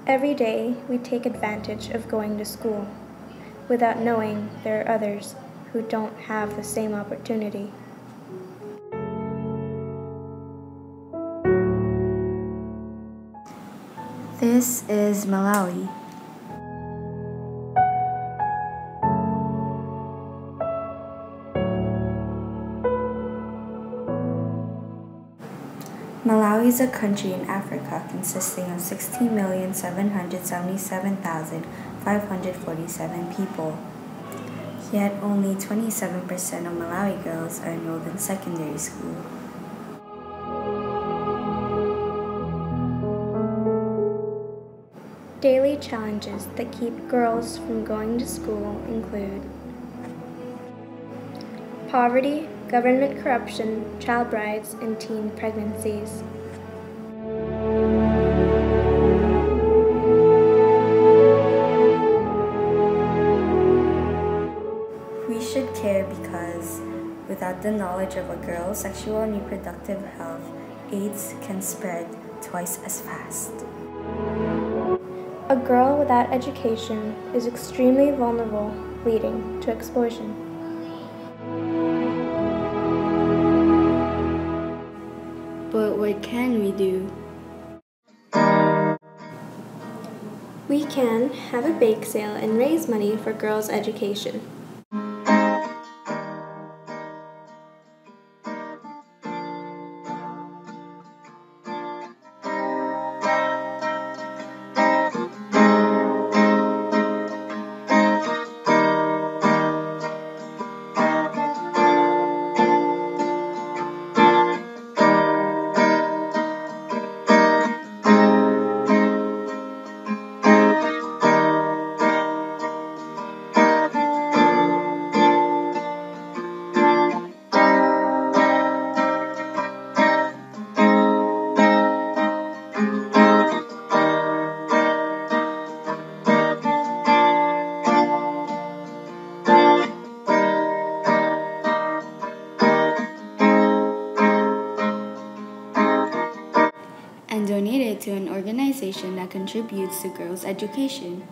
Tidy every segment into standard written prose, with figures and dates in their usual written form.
Every day we take advantage of going to school without knowing there are others who don't have the same opportunity. This is Malawi. Malawi is a country in Africa consisting of 16,777,547 people. Yet only 27% of Malawi girls are enrolled in secondary school. Daily challenges that keep girls from going to school include poverty, government corruption, child brides, and teen pregnancies. We should care because without the knowledge of a girl's sexual and reproductive health, AIDS can spread twice as fast. A girl without education is extremely vulnerable, leading to explosion. But what can we do? We can have a bake sale and raise money for girls' education. And donate it to an organization that contributes to girls' education.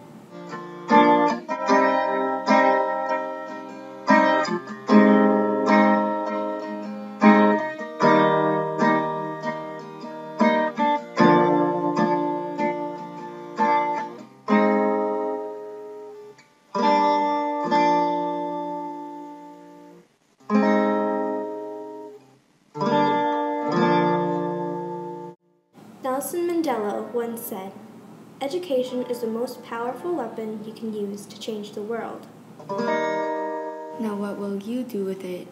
Nelson Mandela once said, "Education is the most powerful weapon you can use to change the world." Now what will you do with it?